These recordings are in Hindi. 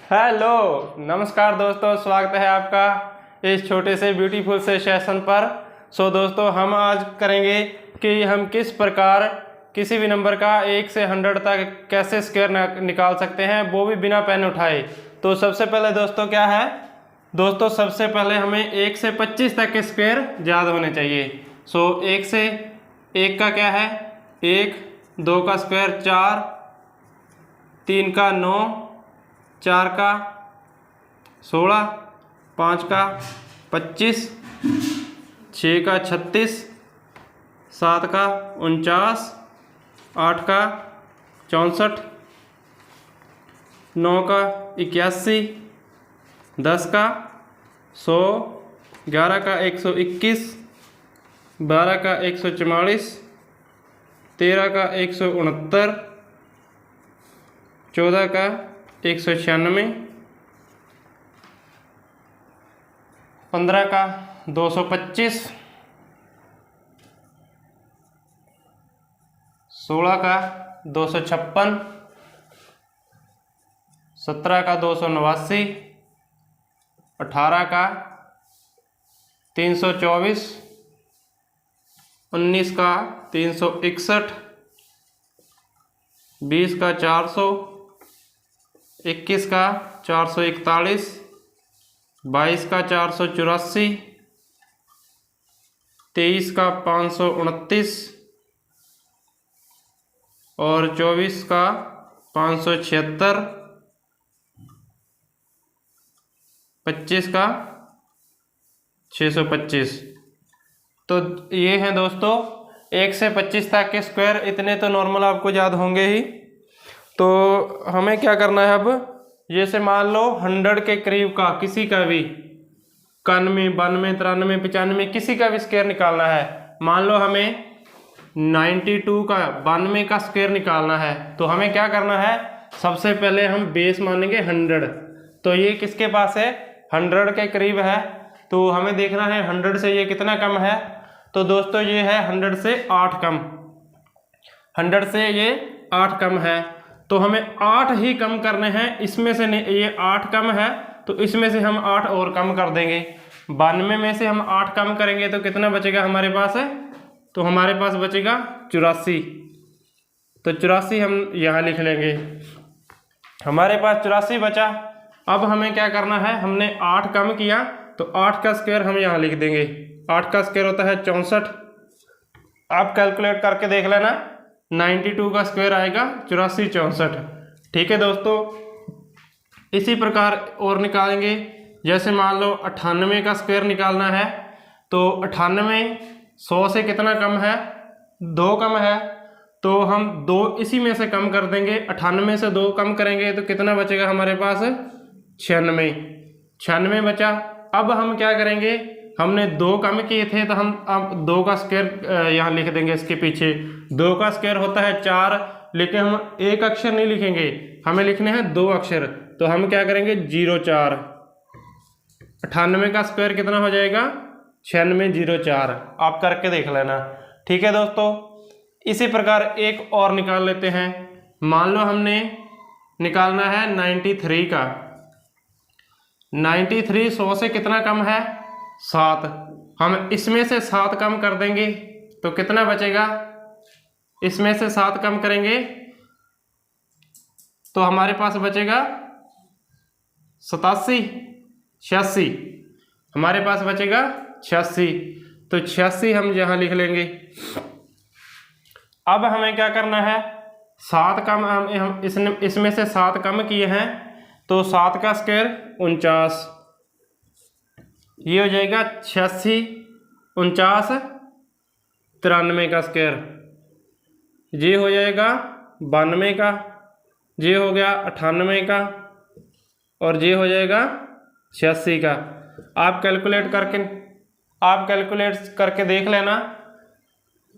हेलो, नमस्कार दोस्तों, स्वागत है आपका इस छोटे से ब्यूटीफुल से सेशन पर। दोस्तों, हम आज करेंगे कि हम किस प्रकार किसी भी नंबर का 1 से 100 तक कैसे स्क्वायर निकाल सकते हैं, वो भी बिना पेन उठाए। तो सबसे पहले दोस्तों क्या है, दोस्तों सबसे पहले हमें 1 से 25 तक के स्क्वायर याद होने चाहिए। 1 से 1 का क्या है 1, 2 का स्क्वायर 4, 3 का 9, 4 का 16, 5 का 25, 6 का 36, 7 का 49, 8 का 64, 9 का 81, 10 का 100, 11 का 121, 12 का 144, 13 का 169, 14 का 196, 15 का 225, 16 का 256, 17 का 289, 18 का 324, 19 का 361, 20 का 400, 21 का 441, 22 का 484, 23 का 529 और 24 का 576, 25 का 625। तो ये हैं दोस्तों 1 से 25 तक के स्क्वायर। इतने तो नॉर्मल आपको याद होंगे ही। तो हमें क्या करना है अब, जैसे मान लो 100 के करीब का किसी का भी 91, 92, 93, 95 किसी का भी स्क्वायर निकालना है। मान लो हमें 92 का 92 का स्क्वायर निकालना है, तो हमें क्या करना है, सबसे पहले हम बेस मानेंगे 100। तो ये किसके पास है, 100 के करीब है। तो हमें देखना है 100 से ये कितना कम है। तो दोस्तों ये है 100 से 8 कम, 100 से ये 8 कम है। तो हमें 8 ही कम करने हैं, इसमें से नहीं, ये 8 कम है तो इसमें से हम 8 और कम कर देंगे। 92 में से हम 8 कम करेंगे तो कितना बचेगा हमारे पास है, तो हमारे पास बचेगा 84। तो 84 हम यहाँ लिख लेंगे, हमारे पास 84 बचा। अब हमें क्या करना है, हमने 8 कम किया तो 8 का स्क्वायर हम यहाँ लिख देंगे। 8 का स्क्वायर होता है 64। आप कैलकुलेट करके देख लेना, 92 का स्क्वायर आएगा 84, 64। ठीक है दोस्तों, इसी प्रकार और निकालेंगे। जैसे मान लो 98 का स्क्वायर निकालना है, तो 98 100 से कितना कम है, 2 कम है। तो हम 2 इसी में से कम कर देंगे, 98 से 2 कम करेंगे तो कितना बचेगा हमारे पास, 96। 96 बचा। अब हम क्या करेंगे, हमने 2 कम किए थे तो हम अब 2 का स्क्वायर यहाँ लिख देंगे इसके पीछे। 2 का स्क्वायर होता है 4, लेकिन हम एक अक्षर नहीं लिखेंगे, हमें लिखने हैं 2 अक्षर। तो हम क्या करेंगे 04। 98 का स्क्वायर कितना हो जाएगा, 9604। आप करके देख लेना। ठीक है दोस्तों, इसी प्रकार एक और निकाल लेते हैं। मान लो हमने निकालना है 93 का। 93 100 से कितना कम है, 7। हम इसमें से 7 कम कर देंगे तो कितना बचेगा, इसमें से 7 कम करेंगे तो हमारे पास बचेगा 87, 86। हमारे पास बचेगा 86। तो 86 हम यहाँ लिख लेंगे। अब हमें क्या करना है, 7 कम हम इसमें से 7 कम किए हैं, तो 7 का स्क्वायर 49। ये हो जाएगा 86, 49, 93 का स्क्वायर। ये हो जाएगा 92 का, ये हो गया 98 का और ये हो जाएगा 86 का। आप कैलकुलेट करके देख लेना,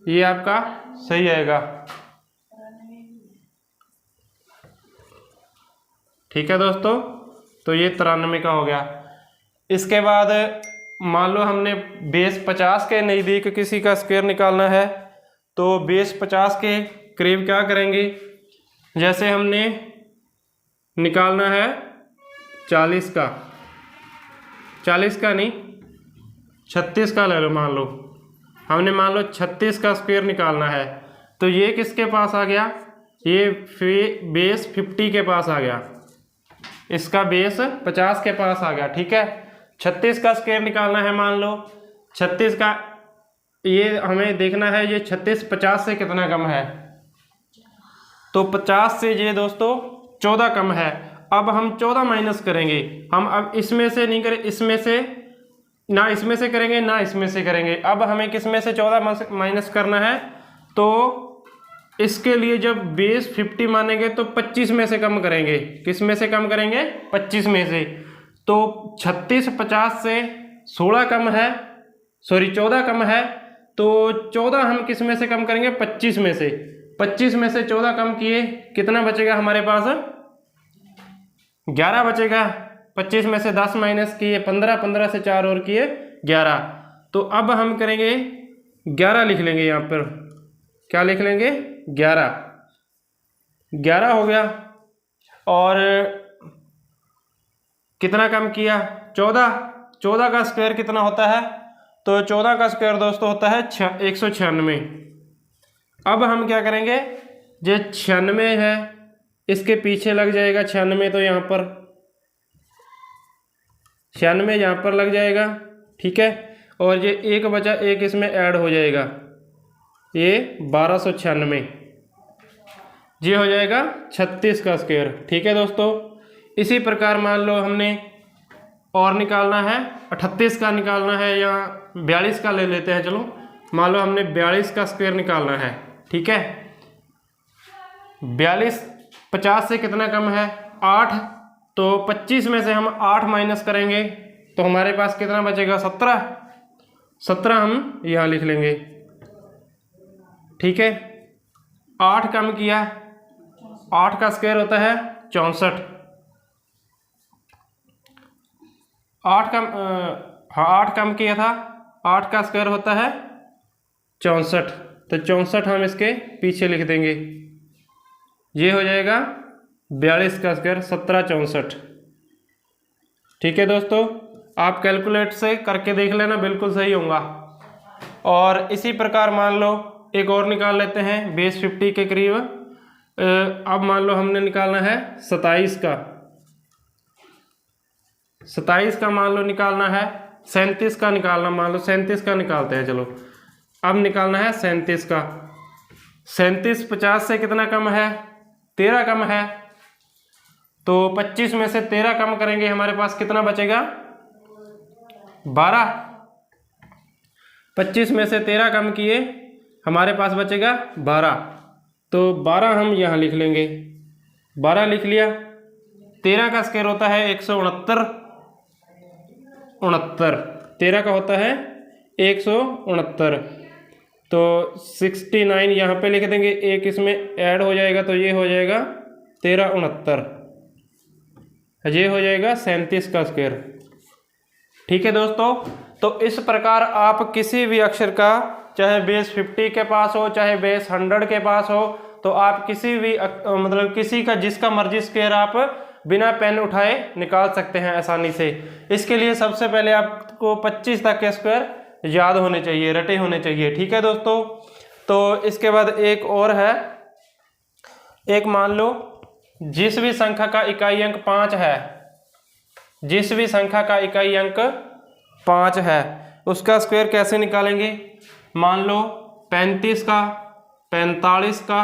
ये आपका सही आएगा। ठीक है दोस्तों, तो ये 93 का हो गया। इसके बाद मान लो हमने बेस 50 के नज़दीक किसी का स्क्वायर निकालना है, तो बेस 50 के करीब क्या करेंगे, जैसे हमने निकालना है 40 का, 40 का नहीं 36 का ले लो, मान लो हमने मान लो 36 का स्क्वायर निकालना है, तो ये किसके पास आ गया, ये बेस 50 के पास आ गया, इसका बेस 50 के पास आ गया। ठीक है, 36 का स्क्वायर निकालना है, मान लो 36 का, ये हमें देखना है ये 36 50 से कितना कम है, तो 50 से ये दोस्तों 14 कम है। अब हम 14 माइनस करेंगे, हम अब इसमें से नहीं करें, इसमें से ना, इसमें से करेंगे ना इसमें से करेंगे, अब हमें किस में से 14 माइनस करना है, तो इसके लिए जब बेस 50 मानेंगे तो 25 में से कम करेंगे, किस में से कम करेंगे, 25 में से, तो 36 50 से 16 कम है, सॉरी 14 कम है, तो 14 हम किस में से कम करेंगे, 25 में से, 25 में से 14 कम किए, कितना बचेगा हमारे पास, 11 बचेगा। 25 में से 10 माइनस किए 15, 15 से 4 और किए 11, तो अब हम करेंगे 11 लिख लेंगे, यहाँ पर क्या लिख लेंगे, 11 हो गया। और कितना कम किया, 14 का स्क्वायर कितना होता है, तो 14 का स्क्वायर दोस्तों होता है 196। अब हम क्या करेंगे, जो 96 है इसके पीछे लग जाएगा 96, तो यहाँ पर 96 यहाँ पर लग जाएगा। ठीक है, और ये एक बचा, एक इसमें ऐड हो जाएगा, ये 1296, ये हो जाएगा 36 का स्क्वायर। ठीक है दोस्तों, इसी प्रकार मान लो हमने और निकालना है, 38 का निकालना है या 42 का ले लेते हैं, चलो मान लो हमने 42 का स्क्वायर निकालना है। ठीक है, 42 50 से कितना कम है, 8, तो 25 में से हम 8 माइनस करेंगे तो हमारे पास कितना बचेगा, 17 हम यहाँ लिख लेंगे। ठीक है, 8 कम किया, 8 का स्क्वायर होता है 64, 8 कम हाँ 8 कम किया था, 8 का स्क्वायर होता है 64, तो 64 हम इसके पीछे लिख देंगे, ये हो जाएगा 42 का स्क्वायर 1764। ठीक है दोस्तों, आप कैलकुलेट से करके देख लेना, बिल्कुल सही होगा। और इसी प्रकार मान लो एक और निकाल लेते हैं, बेस 50 के करीब। अब मान लो हमने निकालना है 27 का, 27 का मान लो निकालना है, 37 का निकालना, मान लो 37 का निकालते हैं, चलो अब निकालना है 37 का। 37 50 से कितना कम है, 13 कम है, तो 25 में से 13 कम करेंगे, हमारे पास कितना बचेगा, 12। 25 में से 13 कम किए, हमारे पास बचेगा 12, तो 12 हम यहाँ लिख लेंगे, 12 लिख लिया। 13 का स्क्वायर होता है 169, 13 का होता है 169, तो 69 यहाँ पे लिख देंगे, एक इसमें ऐड हो जाएगा, तो ये हो जाएगा 1369, ये हो जाएगा 37 का स्क्वायर। ठीक है दोस्तों, तो इस प्रकार आप किसी भी अक्षर का, चाहे बेस 50 के पास हो चाहे बेस 100 के पास हो, तो आप किसी भी मतलब किसी का जिसका मर्जी स्क्वायर आप बिना पेन उठाए निकाल सकते हैं आसानी से। इसके लिए सबसे पहले आपको 25 तक के स्क्वायर याद होने चाहिए, रटे होने चाहिए। ठीक है दोस्तों, तो इसके बाद एक और है, एक मान लो जिस भी संख्या का इकाई अंक 5 है, जिस भी संख्या का इकाई अंक 5 है, उसका स्क्वायर कैसे निकालेंगे। मान लो 35 का, 45 का,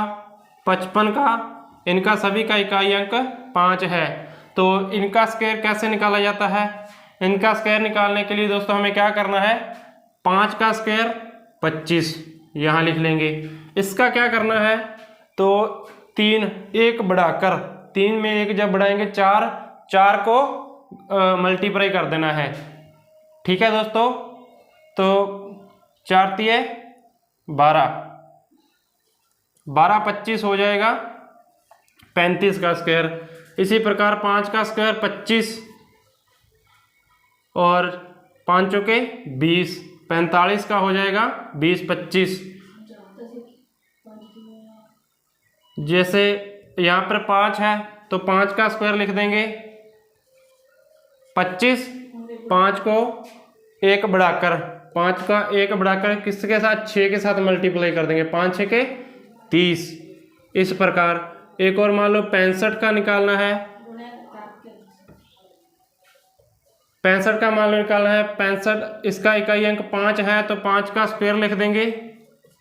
55 का, इनका सभी का इकाई अंक 5 है, तो इनका स्क्वायर कैसे निकाला जाता है। इनका स्क्वायर निकालने के लिए दोस्तों हमें क्या करना है, 5 का स्क्वायर 25 यहाँ लिख लेंगे। इसका क्या करना है, तो 3 1 बढ़ाकर, 3 में 1 जब बढ़ाएंगे 4 को मल्टीप्लाई कर देना है। ठीक है दोस्तों, तो 4 तिये 12, 12 25 हो जाएगा 35 का स्क्वायर। इसी प्रकार 5 का स्क्वायर 25 और 5 चौके 20, 45 का हो जाएगा 20 25। जैसे यहाँ पर 5 है तो 5 का स्क्वायर लिख देंगे 25, 5 को 1 बढ़ाकर 5 का 1 बढ़ाकर किसके साथ 6 के साथ मल्टीप्लाई कर देंगे, 5 6 के 30। इस प्रकार एक और मान लो 65 का निकालना है, 65 का मान लो निकालना है। 65 इसका इकाई अंक 5 है तो 5 का स्क्वायर लिख देंगे।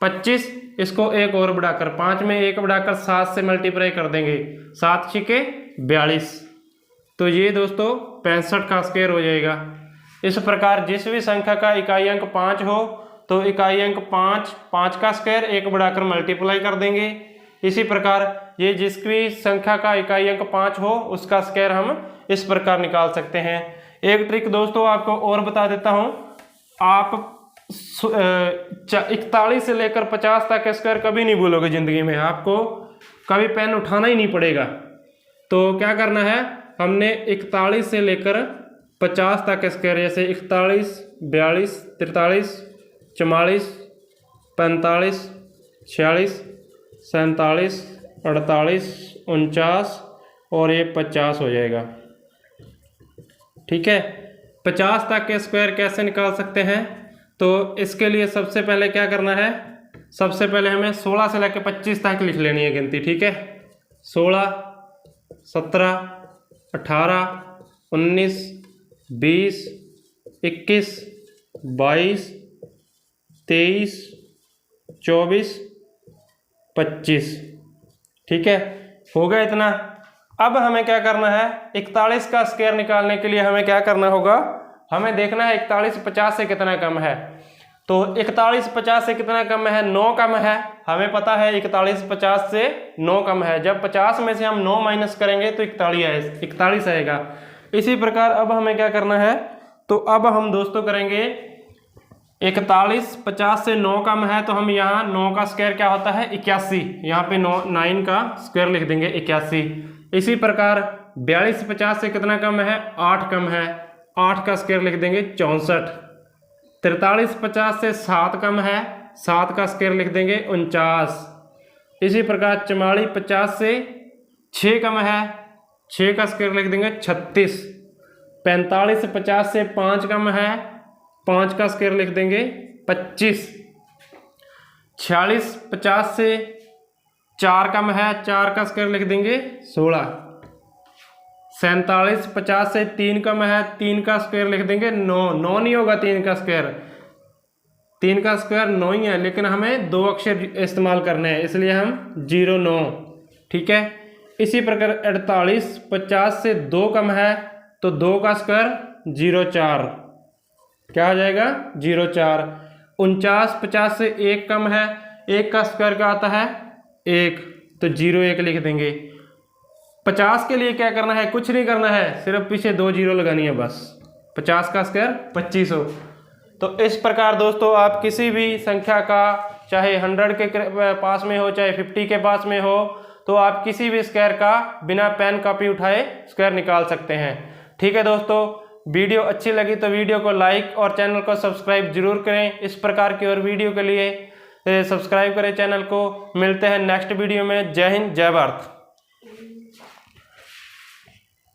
25 इसको 1 और बढ़ाकर 5 में 1 बढ़ाकर 7 से मल्टीप्लाई कर देंगे, 7 6 42। तो ये दोस्तों 65 का स्क्वायर हो जाएगा। इस प्रकार जिस भी संख्या का इकाई अंक 5 हो तो इकाई अंक 5 का स्क्वायर 1 बढ़ाकर मल्टीप्लाई कर देंगे। इसी प्रकार ये जिस भी संख्या का इकाई अंक 5 हो उसका स्क्वायर हम इस प्रकार निकाल सकते हैं। एक ट्रिक दोस्तों आपको और बता देता हूं, आप 41 से लेकर 50 तक स्क्वायर कभी नहीं भूलोगे जिंदगी में, आपको कभी पेन उठाना ही नहीं पड़ेगा। तो क्या करना है, हमने 41 से लेकर 50 तक स्क्वायर, जैसे 41, 42, 43, 44, 45, 46, 47, 48, 49 और ये 50 हो जाएगा। ठीक है, 50 तक के स्क्वायर कैसे निकाल सकते हैं, तो इसके लिए सबसे पहले क्या करना है, सबसे पहले हमें 16 से लेकर 25 तक लिख लेनी है गिनती। ठीक है, 16, 17, 18, 19, 20, 21, 22, 23, 24, 25। ठीक है, हो गया इतना। अब हमें क्या करना है, 41 का स्क्वायर निकालने के लिए हमें क्या करना होगा, हमें देखना है 41 50 से कितना कम है। तो 41 50 से कितना कम है, 9 कम है। हमें पता है 41 50 से 9 कम है। जब 50 में से हम 9 माइनस करेंगे तो 41 आएगा। इसी प्रकार अब हमें क्या करना है, तो अब हम दोस्तों करेंगे 41 50 से 9 कम है तो हम यहाँ 9 का स्क्वायर क्या होता है 81, यहाँ पे 9 का स्क्वायर लिख देंगे 81। इसी प्रकार 42 50 से कितना कम है, 8 कम है, 8 का स्क्वायर लिख देंगे 64। 43 50 से 7 कम है, 7 का स्क्वायर लिख देंगे 49। इसी प्रकार 44 50 से 6 कम है, 6 का स्क्वायर लिख देंगे 36। 45 50 से 5 कम है, 5 का स्क्वायर लिख देंगे 25। 46 50 से 4 कम है, 4 का स्क्वायर लिख देंगे 16। 47 50 से 3 कम है, 3 का स्क्वायर लिख देंगे 9। 9 नहीं होगा 3 का स्क्वायर, 3 का स्क्वायर 9 ही है, लेकिन हमें 2 अक्षर इस्तेमाल करने हैं इसलिए हम 0 9। ठीक है, इसी प्रकार 48 50 से 2 कम है तो 2 का स्क्वायर 04, क्या हो जाएगा 04। 49 50 से 1 कम है, 1 का स्क्वायर क्या आता है 1, तो 01 लिख देंगे। 50 के लिए क्या करना है, कुछ नहीं करना है, सिर्फ पीछे 2 0 लगानी है बस, 50 का स्क्वायर 25 हो। तो इस प्रकार दोस्तों आप किसी भी संख्या का, चाहे 100 के पास में हो चाहे 50 के पास में हो, तो आप किसी भी स्क्वायर का बिना पेन कॉपी उठाए स्क्वायर निकाल सकते हैं। ठीक है दोस्तों, वीडियो अच्छी लगी तो वीडियो को लाइक और चैनल को सब्सक्राइब जरूर करें। इस प्रकार की और वीडियो के लिए सब्सक्राइब करें चैनल को। मिलते हैं नेक्स्ट वीडियो में। जय हिंद, जय भारत।